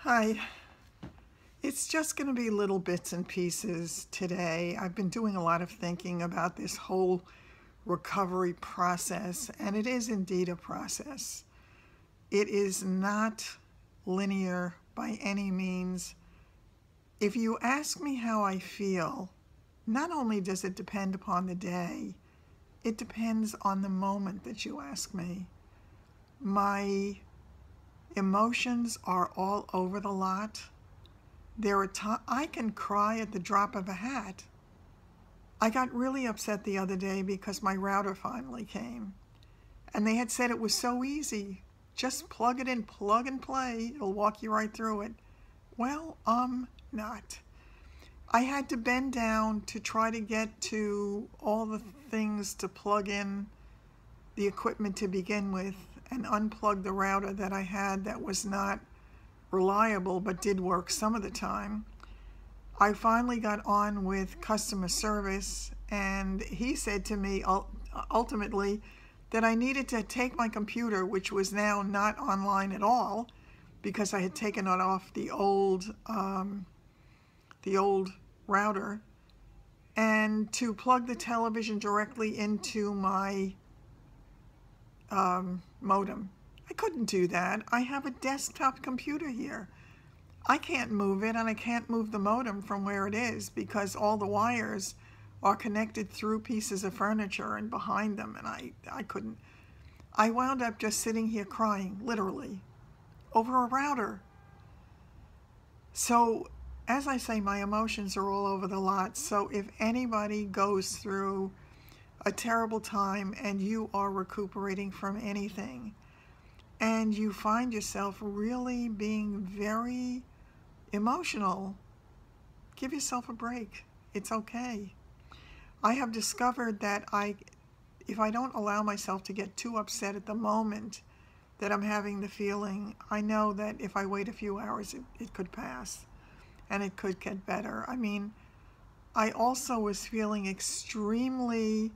Hi, it's just going to be little bits and pieces today. I've been doing a lot of thinking about this whole recovery process, and it is indeed a process. It is not linear by any means. If you ask me how I feel, not only does it depend upon the day, it depends on the moment that you ask me. My emotions are all over the lot. There are times I can cry at the drop of a hat. I got really upset the other day because my router finally came. And they had said it was so easy. Just plug it in, plug and play. It'll walk you right through it. Well, not. I had to bend down to try to get to all the things to plug in the equipment to begin with and unplug the router that I had that was not reliable but did work some of the time. I finally got on with customer service, and he said to me ultimately that I needed to take my computer, which was now not online at all because I had taken it off the old router, and to plug the television directly into my modem. I couldn't do that. I have a desktop computer here. I can't move it, and I can't move the modem from where it is because all the wires are connected through pieces of furniture and behind them, and I couldn't. I wound up just sitting here crying, literally, over a router. So, as I say, my emotions are all over the lot. So if anybody goes through a terrible time and you are recuperating from anything, and you find yourself really being very emotional, give yourself a break. It's okay. I have discovered that if I don't allow myself to get too upset at the moment that I'm having the feeling, I know that if I wait a few hours, it could pass and it could get better. I mean, I also was feeling extremely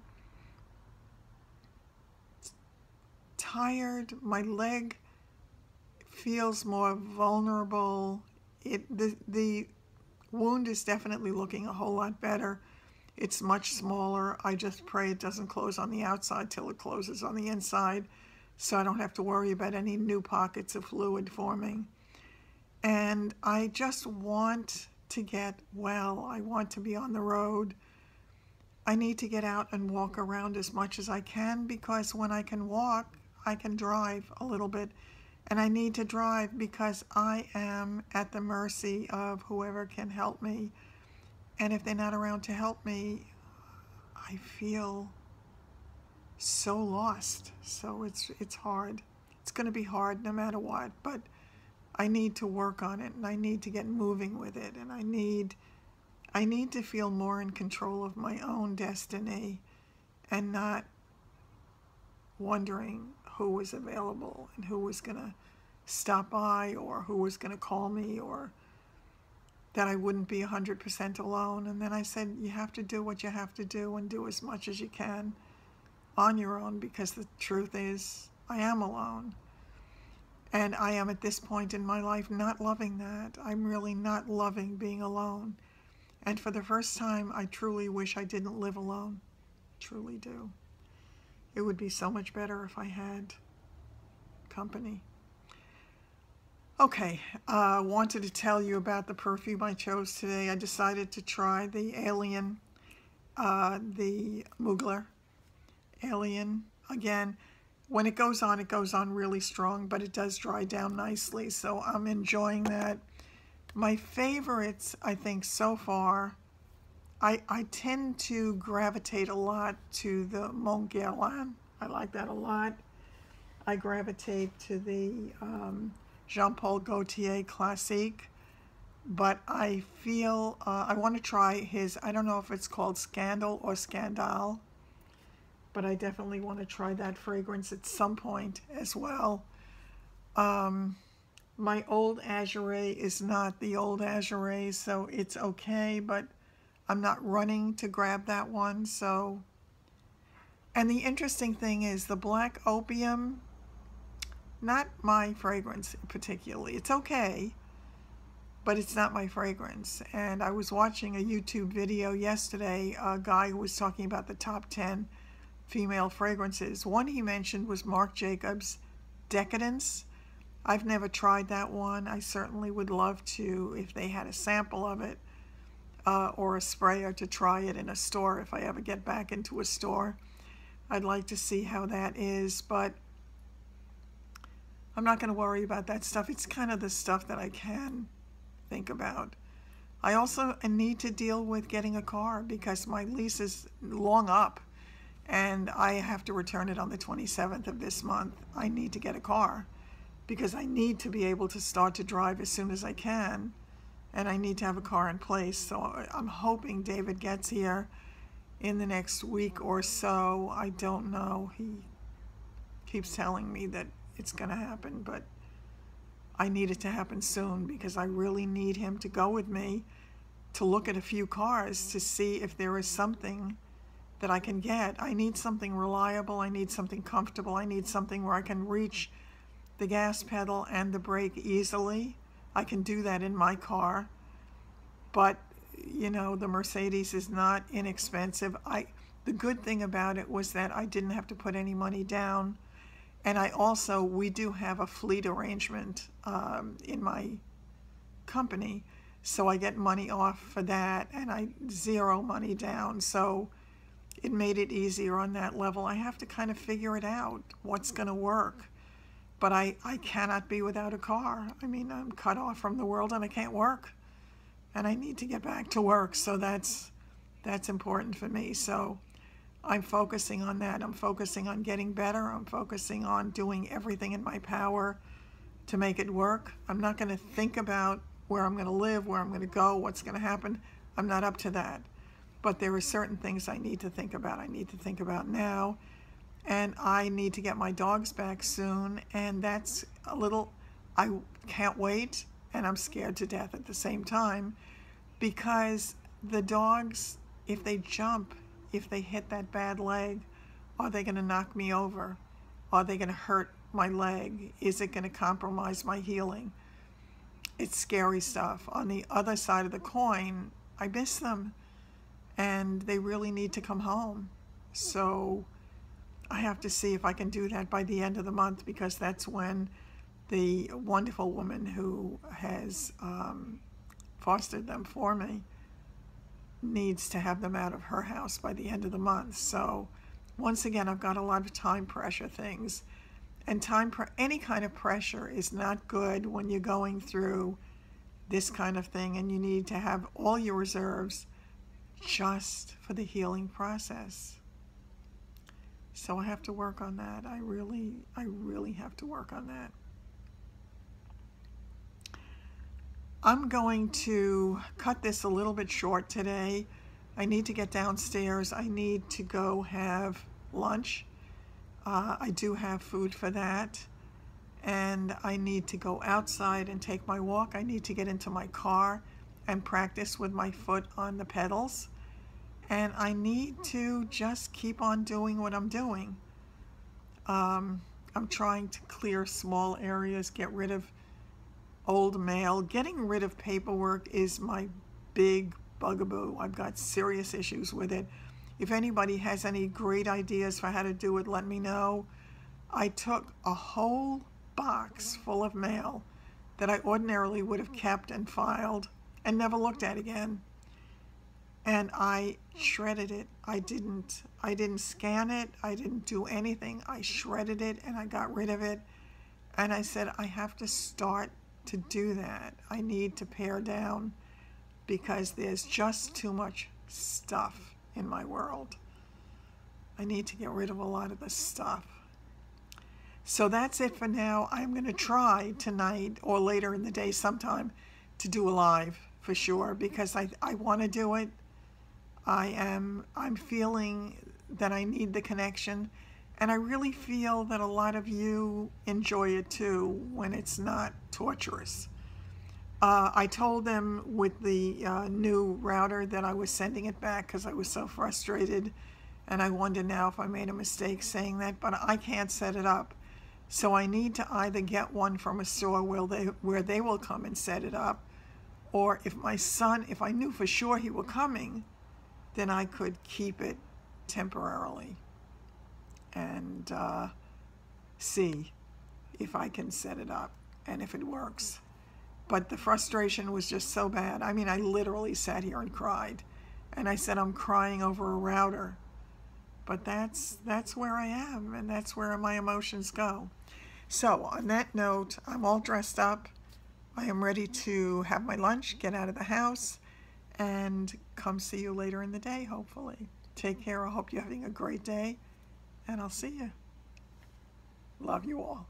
tired. My leg feels more vulnerable. The wound is definitely looking a whole lot better. It's much smaller. I just pray it doesn't close on the outside till it closes on the inside, so I don't have to worry about any new pockets of fluid forming. And I just want to get well. I want to be on the road. I need to get out and walk around as much as I can, because when I can walk, I can drive a little bit. And I need to drive because I am at the mercy of whoever can help me. And if they're not around to help me, I feel so lost. So it's hard. It's going to be hard no matter what, but I need to work on it, and I need to get moving with it, and I need to feel more in control of my own destiny and not wondering who was available and who was going to stop by or who was going to call me, or that I wouldn't be 100% alone. And then I said, you have to do what you have to do and do as much as you can on your own, because the truth is I am alone. And I am at this point in my life not loving that. I'm really not loving being alone. And for the first time, I truly wish I didn't live alone. Truly do. It would be so much better if I had company. Okay, wanted to tell you about the perfume I chose today. I decided to try the Alien, the Mugler Alien. Again, when it goes on really strong, but it does dry down nicely, so I'm enjoying that. My favorites, I think, so far, I tend to gravitate a lot to the Mont Guerlain. I like that a lot. I gravitate to the Jean-Paul Gaultier Classique, but I feel I want to try his, I don't know if it's called Scandal or Scandal, but I definitely want to try that fragrance at some point as well. My old Azure is not the old Azure, so it's okay, but I'm not running to grab that one. So, and the interesting thing is the Black Opium, not my fragrance particularly. It's okay, but it's not my fragrance. And I was watching a YouTube video yesterday, a guy who was talking about the top 10 female fragrances. One he mentioned was Marc Jacobs Decadence. I've never tried that one. I certainly would love to, if they had a sample of it, or a sprayer, to try it in a store if I ever get back into a store. I'd like to see how that is, but I'm not going to worry about that stuff. It's kind of the stuff that I can think about. I also need to deal with getting a car because my lease is long up and I have to return it on the 27th of this month. I need to get a car because I need to be able to start to drive as soon as I can, and I need to have a car in place. So I'm hoping David gets here in the next week or so. I don't know. He keeps telling me that it's going to happen, but I need it to happen soon because I really need him to go with me to look at a few cars to see if there is something that I can get. I need something reliable. I need something comfortable. I need something where I can reach the gas pedal and the brake easily. I can do that in my car, but you know, the Mercedes is not inexpensive. The good thing about it was that I didn't have to put any money down. And we do have a fleet arrangement in my company, so I get money off for that, and I zero money down, so it made it easier on that level. I have to kind of figure it out, what's going to work, but I cannot be without a car. I mean, I'm cut off from the world and I can't work, and I need to get back to work, so that's important for me. So I'm focusing on that. I'm focusing on getting better. I'm focusing on doing everything in my power to make it work. I'm not going to think about where I'm going to live, where I'm going to go, what's going to happen. I'm not up to that. But there are certain things I need to think about. I need to think about now. And I need to get my dogs back soon. And that's I can't wait. And I'm scared to death at the same time because the dogs, if they jump, if they hit that bad leg, are they going to knock me over? Are they going to hurt my leg? Is it going to compromise my healing? It's scary stuff. On the other side of the coin, I miss them and they really need to come home. So I have to see if I can do that by the end of the month, because that's when the wonderful woman who has fostered them for me needs to have them out of her house by the end of the month. So once again, I've got a lot of time pressure things, and any kind of pressure is not good when you're going through this kind of thing, and you need to have all your reserves just for the healing process. So I have to work on that. I really have to work on that. I'm going to cut this a little bit short today. I need to get downstairs. I need to go have lunch. I do have food for that. And I need to go outside and take my walk. I need to get into my car and practice with my foot on the pedals. And I need to just keep on doing what I'm doing. I'm trying to clear small areas, get rid of old mail. Getting rid of paperwork is my big bugaboo. I've got serious issues with it. If anybody has any great ideas for how to do it, let me know. I took a whole box full of mail that I ordinarily would have kept and filed and never looked at again, and I shredded it. I didn't scan it. I didn't do anything. I shredded it and I got rid of it. And I said, I have to start to do that. I need to pare down because there's just too much stuff in my world. I need to get rid of a lot of the stuff. So that's it for now. I'm going to try tonight or later in the day sometime to do a live for sure, because I want to do it. I'm feeling that I need the connection, and I really feel that a lot of you enjoy it too when it's not torturous. I told them with the new router that I was sending it back because I was so frustrated, and I wonder now if I made a mistake saying that, but I can't set it up. So I need to either get one from a store where they will come and set it up, Or if my son, if I knew for sure he were coming, then I could keep it temporarily and see if I can set it up and if it works. But the frustration was just so bad. I mean, I literally sat here and cried. And I said, I'm crying over a router. But that's where I am, and that's where my emotions go. So on that note, I'm all dressed up. I am ready to have my lunch, get out of the house, and come see you later in the day, hopefully. Take care. I hope you're having a great day, and I'll see you. Love you all.